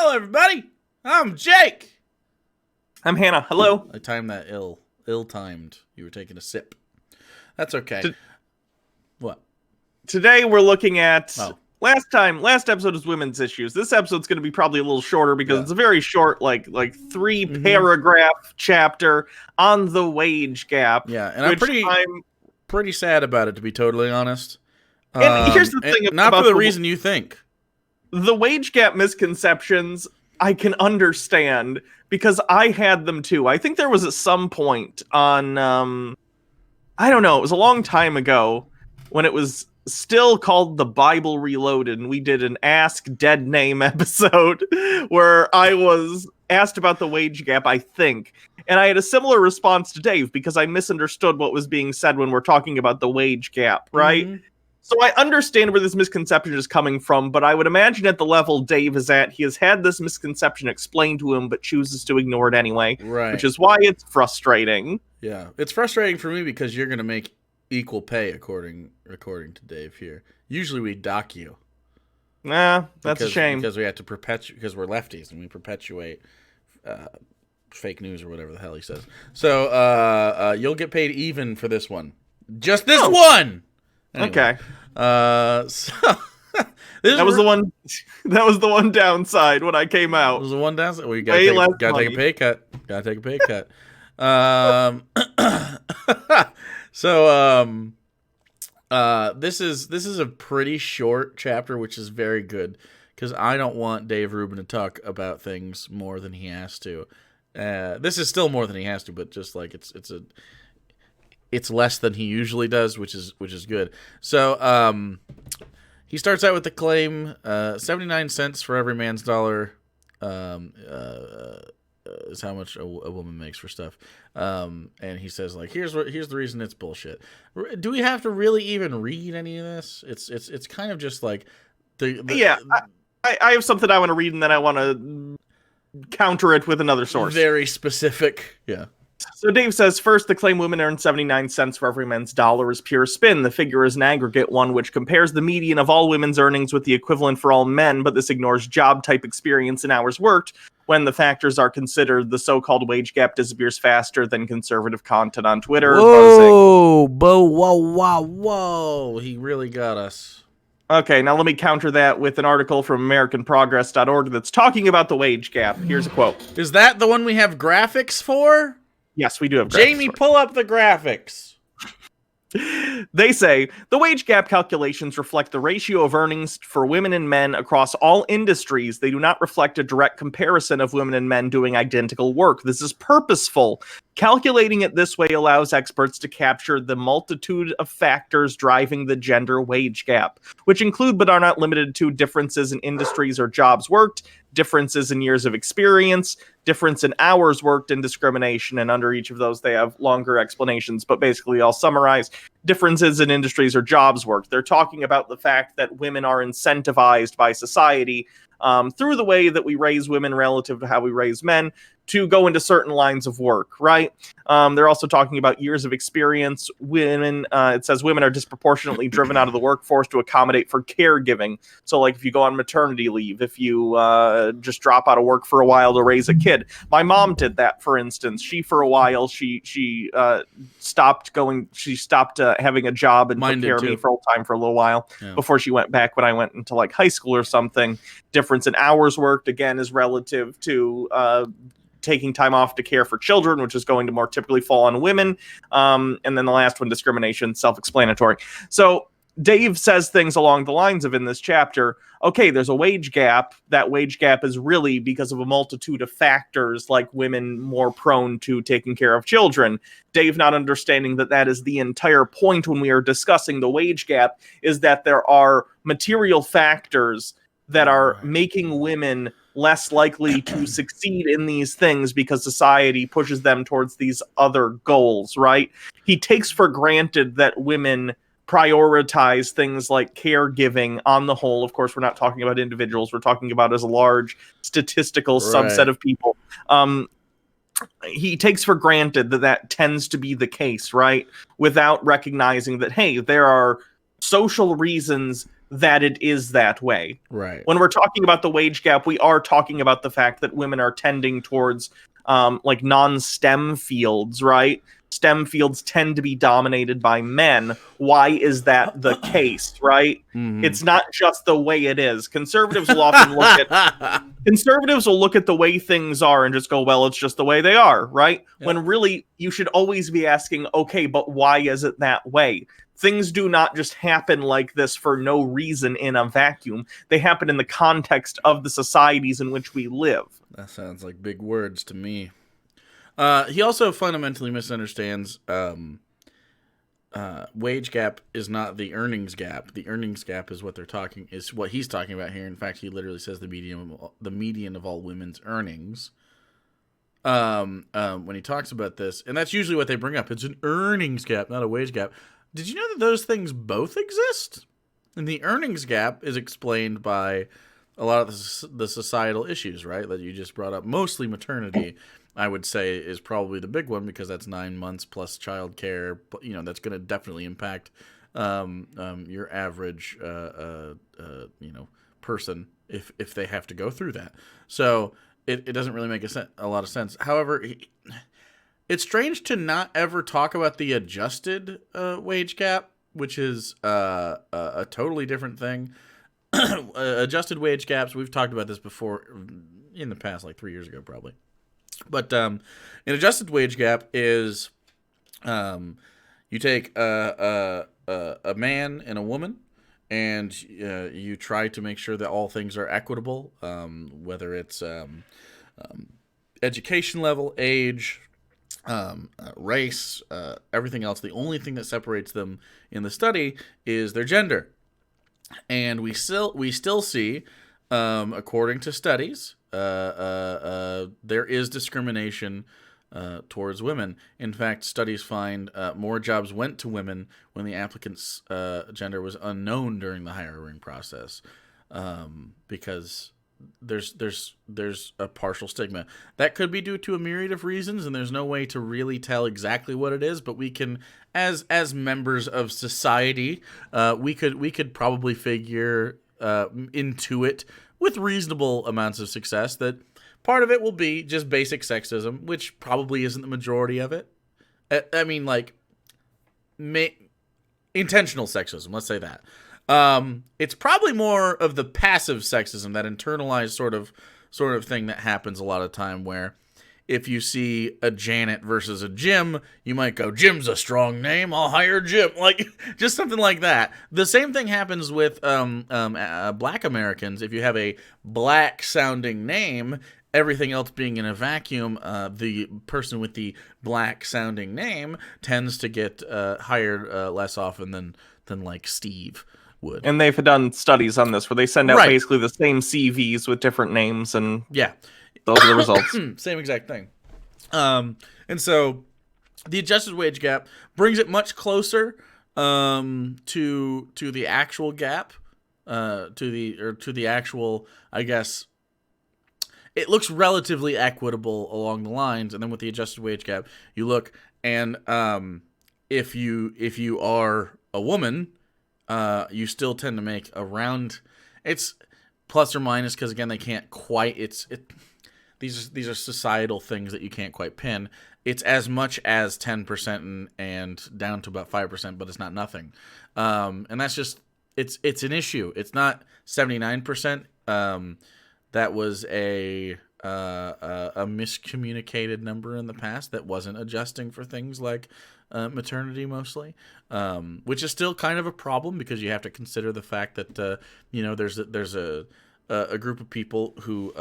Hello, everybody. I'm Jake. I'm Hannah. Hello. I timed that ill-timed. You were taking a sip. That's okay. What? Today we're looking at last episode was women's issues. This episode's going to be probably a little shorter because it's a very short, like 3-paragraph chapter on the wage gap. Yeah, and I'm pretty sad about it, to be totally honest. And here's the thing, not for the reason you think. The wage gap misconceptions I can understand because I had them too. I think there was at some point on I don't know, it was a long time ago when it was still called The Bible Reloaded, and we did an Ask Dead Name episode where I was asked about the wage gap, I think. And I had a similar response to Dave because I misunderstood what was being said when we're talking about the wage gap, right? Mm-hmm. So I understand where this misconception is coming from, but I would imagine at the level Dave is at, he has had this misconception explained to him, but chooses to ignore it anyway. Right. Which is why it's frustrating. Yeah, it's frustrating for me because you're going to make equal pay according to Dave here. Usually we dock you. Nah, that's a shame. Because we have to because we're lefties and we perpetuate fake news or whatever the hell he says. So you'll get paid even for this one. Just this one! Anyway, okay. So that was the one. That was the one downside when I came out. It was the one downside. Well, you gotta take a pay cut. Gotta take a pay cut. So this is a pretty short chapter, which is very good because I don't want Dave Rubin to talk about things more than he has to. This is still more than he has to, but just like it's less than he usually does, which is good. So he starts out with the claim 79 cents for every man's dollar is how much a woman makes for stuff. And he says, like, here's the reason it's bullshit. Do we have to really even read any of this? It's kind of just like I have something I want to read, and then I want to counter it with another source. Very specific. Yeah. So Dave says, first, the claim women earn 79 cents for every man's dollar is pure spin. The figure is an aggregate one which compares the median of all women's earnings with the equivalent for all men, but this ignores job type, experience, and hours worked. When the factors are considered, the so-called wage gap disappears faster than conservative content on Twitter. Whoa. He really got us. Okay, now let me counter that with an article from AmericanProgress.org that's talking about the wage gap. Here's a quote. Is that the one we have graphics for? Yes, we do have graphics. Jamie, pull up the graphics. They say, the wage gap calculations reflect the ratio of earnings for women and men across all industries. They do not reflect a direct comparison of women and men doing identical work. This is purposeful. Calculating it this way allows experts to capture the multitude of factors driving the gender wage gap, which include but are not limited to differences in industries or jobs worked, differences in years of experience, difference in hours worked, and discrimination. And under each of those, they have longer explanations. But basically, I'll summarize differences in industries or jobs worked. They're talking about the fact that women are incentivized by society through the way that we raise women relative to how we raise men to go into certain lines of work, right? They're also talking about years of experience. Women, it says women are disproportionately driven out of the workforce to accommodate for caregiving. So like if you go on maternity leave, if you just drop out of work for a while to raise a kid. My mom did that, for instance. She, for a while, she stopped having a job and took care of me full time for a little while before she went back when I went into like high school or something. Difference in hours worked, again, is relative to taking time off to care for children, which is going to more typically fall on women. And then the last one, discrimination, self-explanatory. So Dave says things along the lines of in this chapter, okay, there's a wage gap. That wage gap is really because of a multitude of factors, like women more prone to taking care of children. Dave not understanding that is the entire point when we are discussing the wage gap, is that there are material factors that are making women less likely to succeed in these things because society pushes them towards these other goals, right? He takes for granted that women prioritize things like caregiving on the whole. Of course, we're not talking about individuals. We're talking about as a large statistical subset of people. He takes for granted that tends to be the case, right? Without recognizing that, hey, there are social reasons that it is that way. Right. When we're talking about the wage gap, we are talking about the fact that women are tending towards like non-STEM fields, right? STEM fields tend to be dominated by men. Why is that the case, right? Mm-hmm. It's not just the way it is. Conservatives will often look at the way things are and just go, well, it's just the way they are, right? Yep. When really you should always be asking, okay, but why is it that way? Things do not just happen like this for no reason in a vacuum. They happen in the context of the societies in which we live. That sounds like big words to me. He also fundamentally misunderstands wage gap is not the earnings gap. The earnings gap is what he's talking about here. In fact, he literally says the median of all women's earnings. When he talks about this, and that's usually what they bring up. It's an earnings gap, not a wage gap. Did you know that those things both exist? And the earnings gap is explained by a lot of the societal issues, right, that you just brought up. Mostly maternity, I would say, is probably the big one because that's 9 months plus childcare. You know, that's going to definitely impact your average, person if they have to go through that. So it doesn't really make a lot of sense. However, it's strange to not ever talk about the adjusted wage gap, which is a totally different thing. Adjusted wage gaps, we've talked about this before in the past, like 3 years ago probably. But an adjusted wage gap is you take a man and a woman, and you try to make sure that all things are equitable, whether it's education level, age, race, everything else. The only thing that separates them in the study is their gender. And we still see, according to studies, there is discrimination towards women. In fact, studies find more jobs went to women when the applicant's gender was unknown during the hiring process, because there's a partial stigma that could be due to a myriad of reasons, and there's no way to really tell exactly what it is. But we can, as members of society, we could probably figure into it with reasonable amounts of success that part of it will be just basic sexism, which probably isn't the majority of it. I mean, like, intentional sexism, let's say that. It's probably more of the passive sexism, that internalized sort of thing that happens a lot of time, where if you see a Janet versus a Jim, you might go, Jim's a strong name, I'll hire Jim. Like, just something like that. The same thing happens with black Americans. If you have a black sounding name, everything else being in a vacuum, the person with the black sounding name tends to get hired less often than like Steve would. And they've done studies on this where they send out basically the same CVs with different names, and those are the results. Same exact thing. And so the adjusted wage gap brings it much closer to the actual gap, to the actual, I guess. It looks relatively equitable along the lines, and then with the adjusted wage gap, you look, and if you are a woman, you still tend to make around, it's plus or minus, because again, they can't quite, these are societal things that you can't quite pin. It's as much as 10% and down to about 5%, but it's not nothing. And that's just, it's an issue. It's not 79%. That was a miscommunicated number in the past that wasn't adjusting for things like maternity mostly, which is still kind of a problem, because you have to consider the fact that there's a group of people who,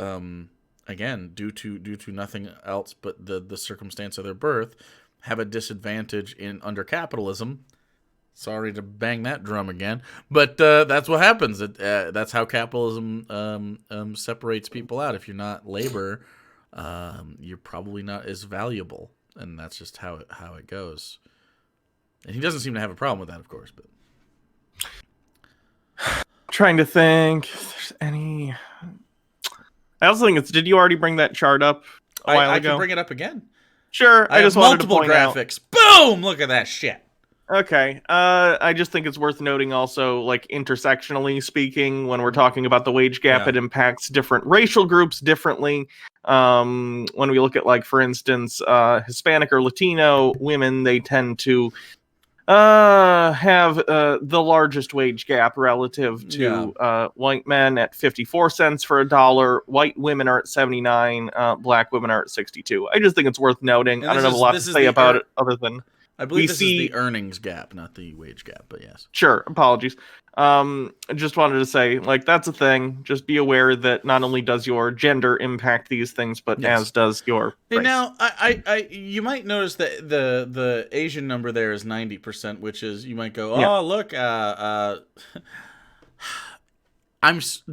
again, due to nothing else but the circumstance of their birth, have a disadvantage under capitalism. Sorry to bang that drum again, but that's what happens. That's how capitalism separates people out. If you're not labor, you're probably not as valuable, and that's just how it goes. And he doesn't seem to have a problem with that, of course. But trying to think if there's any. I also think did you already bring that chart up a while ago? I can bring it up again. Sure. I just wanted to multiple point graphics. Out. Boom! Look at that shit. Okay. I just think it's worth noting also, like intersectionally speaking, when we're talking about the wage gap, Yeah. it impacts different racial groups differently. When we look at, like, for instance, Hispanic or Latino women, they tend to have the largest wage gap relative Yeah. to white men at 54 cents for a dollar. White women are at 79. Black women are at 62. I just think it's worth noting. And I don't this have a is lot to this is say the about it other than I believe we this is the see. earnings gap, not the wage gap, but yes. Sure, apologies. I just wanted to say, like, that's a thing. Just be aware that not only does your gender impact these things, but Yes. as does your And race. now, you might notice that the Asian number there is 90%, which is you might go, Yeah. oh look,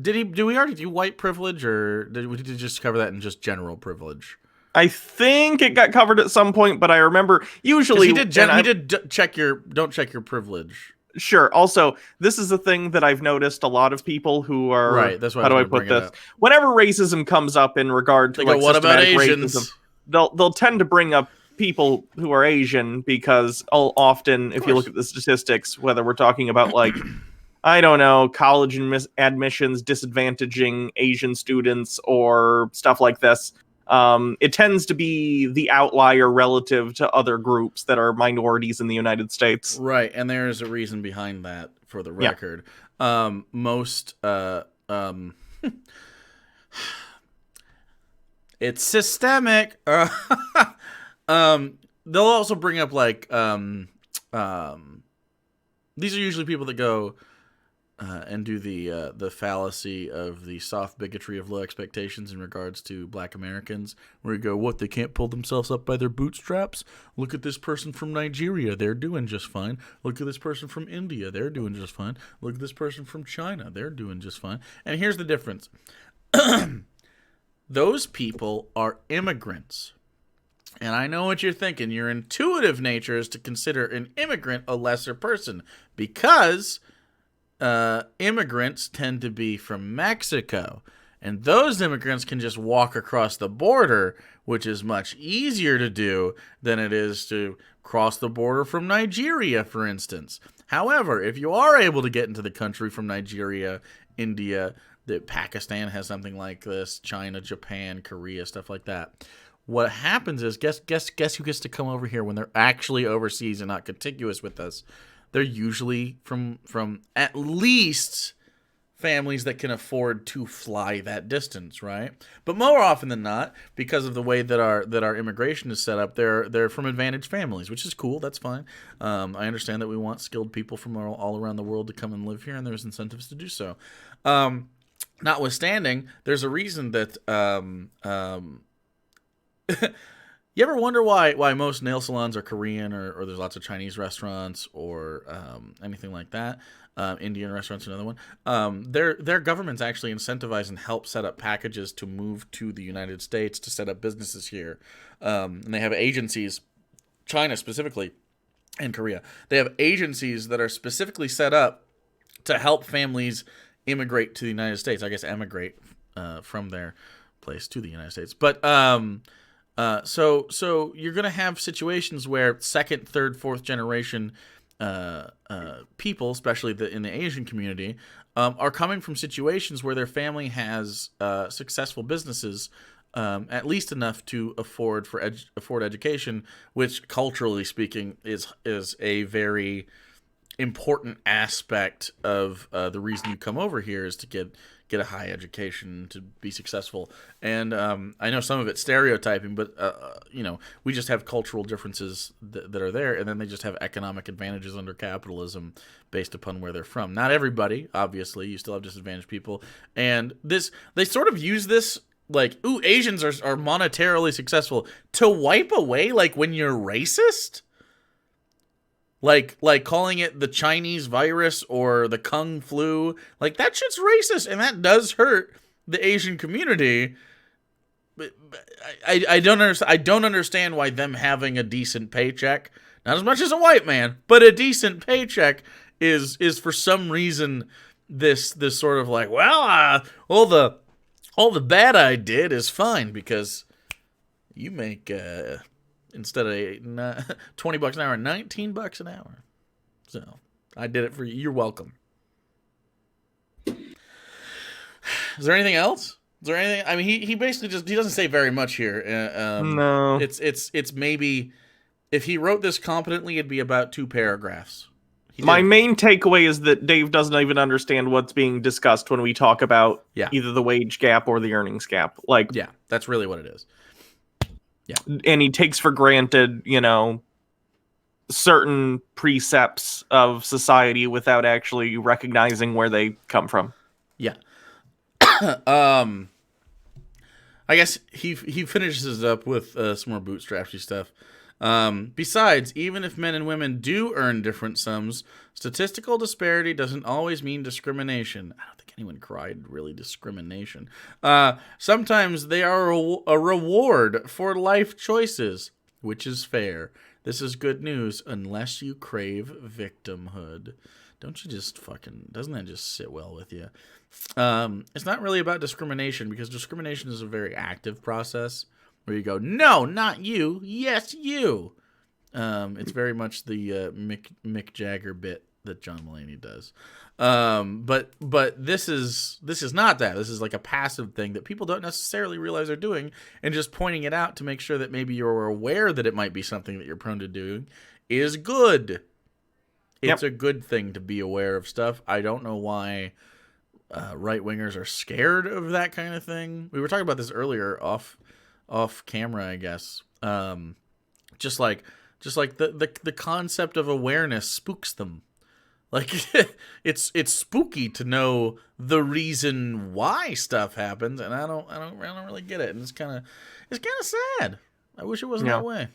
did we already do white privilege, or did we just cover that in just general privilege? I think it got covered at some point, but I remember Because usually, and he I did check your don't check your privilege. sure. Also, this is a thing that I've noticed a lot of people who are, Right, that's why I how was do I going to put bring it this? up. Whenever racism comes up in regard to, They go, like, what about systematic racism, Asians? they'll tend to bring up people who are Asian because often, Of if you look course. at the statistics, whether we're talking about, like, I don't know, college admissions disadvantaging Asian students or stuff like this. It tends to be the outlier relative to other groups that are minorities in the United States. Right, and there is a reason behind that for the Yeah. record. Most it's systemic. They'll also bring up like these are usually people that go and do the fallacy of the soft bigotry of low expectations in regards to Black Americans, where you go, what, they can't pull themselves up by their bootstraps? Look at this person from Nigeria, they're doing just fine. Look at this person from India, they're doing just fine. Look at this person from China, they're doing just fine. And here's the difference. Those people are immigrants. And I know what you're thinking. Your intuitive nature is to consider an immigrant a lesser person because immigrants tend to be from Mexico. And those immigrants can just walk across the border, which is much easier to do than it is to cross the border from Nigeria, for instance. However, if you are able to get into the country from Nigeria, India, Pakistan has something like this, China, Japan, Korea, stuff like that. What happens is, guess who gets to come over here when they're actually overseas and not contiguous with us? They're usually from at least families that can afford to fly that distance, right? But more often than not, because of the way that our immigration is set up, they're from advantaged families, which is cool. That's fine. I understand that we want skilled people from all around the world to come and live here, and there's incentives to do so. Notwithstanding, there's a reason that you ever wonder why most nail salons are Korean, or there's lots of Chinese restaurants or anything like that? Indian restaurants, another one. Their governments actually incentivize and help set up packages to move to the United States to set up businesses here. And they have agencies, China specifically, and Korea. They have agencies that are specifically set up to help families immigrate to the United States. I guess emigrate from their place to the United States. But so you're gonna have situations where second, third, fourth generation people, especially in the Asian community, are coming from situations where their family has successful businesses, at least enough to afford education, which culturally speaking is a very important aspect of the reason you come over here is to get a high education to be successful. And I know some of it's stereotyping, but we just have cultural differences that are there, and then they just have economic advantages under capitalism based upon where they're from. Not everybody, obviously. You still have disadvantaged people, and they sort of use this like, ooh, Asians are monetarily successful to wipe away like when you're racist. Like calling it the Chinese virus or the Kung flu, like that shit's racist, and that does hurt the Asian community. But I don't understand. I don't understand why them having a decent paycheck, not as much as a white man, but a decent paycheck is for some reason this sort of like, well, all the bad I did is fine because you make instead of $20 an hour, $19 an hour. So I did it for you. You're welcome. Is there anything else? Is there anything? I mean, he basically he doesn't say very much here. No. It's maybe if he wrote this competently, it'd be about 2 paragraphs. My main takeaway is that Dave doesn't even understand what's being discussed when we talk about either the wage gap or the earnings gap. Like, yeah, that's really what it is. Yeah, and he takes for granted, certain precepts of society without actually recognizing where they come from. Yeah. I guess he finishes up with some more bootstrapsy stuff. Besides, even if men and women do earn different sums, statistical disparity doesn't always mean discrimination. I don't think anyone cried really discrimination. Sometimes they are a reward for life choices, which is fair. This is good news unless you crave victimhood. Don't you just doesn't that just sit well with you? It's not really about discrimination, because discrimination is a very active process where you go, no, not you, yes, you. It's very much the Mick Jagger bit that John Mulaney does. But this is not that. This is like a passive thing that people don't necessarily realize they're doing, and just pointing it out to make sure that maybe you're aware that it might be something that you're prone to doing is good. It's a good thing to be aware of stuff. I don't know why right-wingers are scared of that kind of thing. We were talking about this earlier off camera, I guess. Just like the concept of awareness spooks them. Like it's spooky to know the reason why stuff happens, and I don't really get it, and it's kind of sad. I wish it wasn't that way.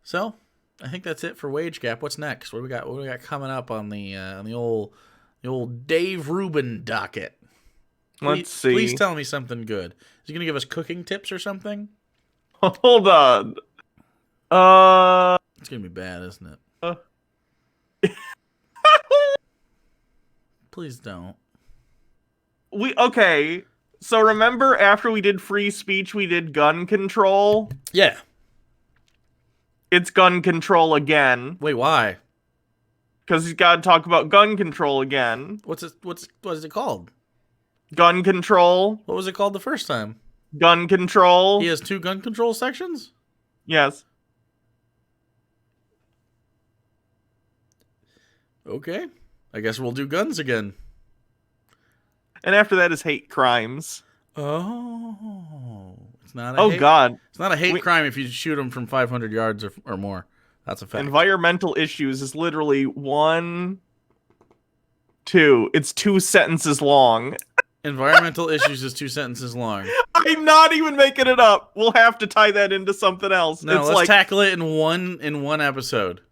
So I think that's it for wage gap. What's next? What do we got coming up on the old Dave Rubin docket? Let's see. Please tell me something good. Is he gonna give us cooking tips or something? Hold on. It's gonna be bad, isn't it? Please don't. Okay. So remember after we did free speech, we did gun control? Yeah. It's gun control again. Wait, why? Because he's got to talk about gun control again. What is it called? Gun control. What was it called the first time? Gun control. He has 2 gun control sections? Yes. Okay. I guess we'll do guns again. And after that is hate crimes. Oh. It's not God. It's not a hate crime if you shoot them from 500 yards or more. That's a fact. Environmental issues is literally 1, 2. It's 2 sentences long. Environmental issues is 2 sentences long. I'm not even making it up. We'll have to tie that into something else. No, let's tackle it in one episode.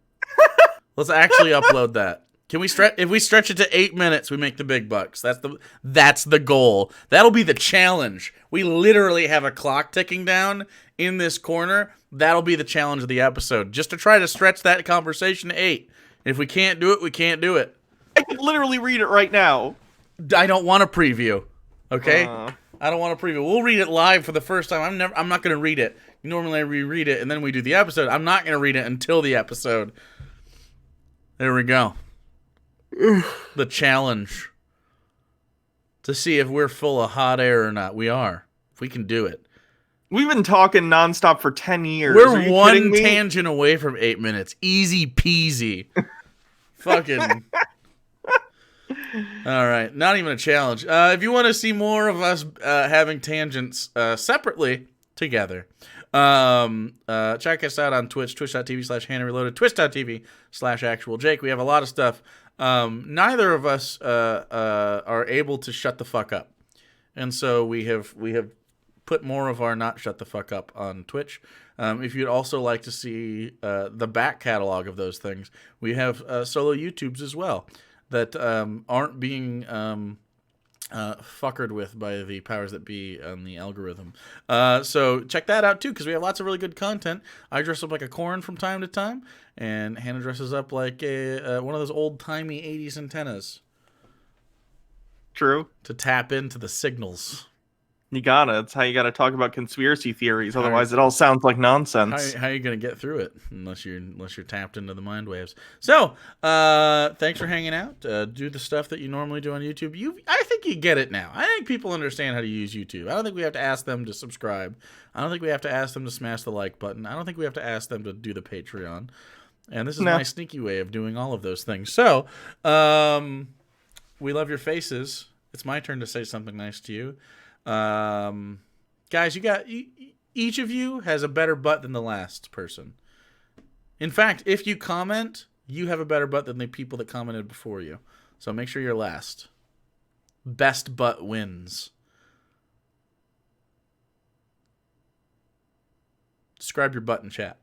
Let's actually upload that. Can we stretch? If we stretch it to 8 minutes, we make the big bucks. That's the goal. That'll be the challenge. We literally have a clock ticking down in this corner. That'll be the challenge of the episode, just to try to stretch that conversation to 8. If we can't do it, we can't do it. I could literally read it right now. I don't want a preview. Okay? I don't want a preview. We'll read it live for the first time. I'm not going to read it. Normally I reread it and then we do the episode. I'm not going to read it until the episode. There we go. The challenge. To see if we're full of hot air or not. We are. If we can do it. We've been talking nonstop for 10 years. We're one tangent away from 8 minutes. Easy peasy. Fucking... All right, not even a challenge. If you want to see more of us having tangents separately together, check us out on Twitch, twitch.tv/HannahReloaded, twitch.tv/ActualJake. We have a lot of stuff. Neither of us are able to shut the fuck up, and so we have put more of our not shut the fuck up on Twitch. If you'd also like to see the back catalog of those things, we have solo YouTubes as well that aren't being fuckered with by the powers that be on the algorithm. So check that out too, because we have lots of really good content. I dress up like a corn from time to time, and Hannah dresses up like one of those old-timey 80s antennas. True. To tap into the signals. You gotta. It's how you gotta talk about conspiracy theories. How Otherwise, it all sounds like how nonsense. how are you gonna get through it unless you're tapped into the mind waves? So, thanks for hanging out. Do the stuff that you normally do on YouTube. I think you get it now. I think people understand how to use YouTube. I don't think we have to ask them to subscribe. I don't think we have to ask them to smash the like button. I don't think we have to ask them to do the Patreon. And this is No. my sneaky way of doing all of those things. So, we love your faces. It's my turn to say something nice to you. Guys, each of you has a better butt than the last person. In fact, if you comment, you have a better butt than the people that commented before you. So make sure you're last. Best butt wins. Describe your butt in chat.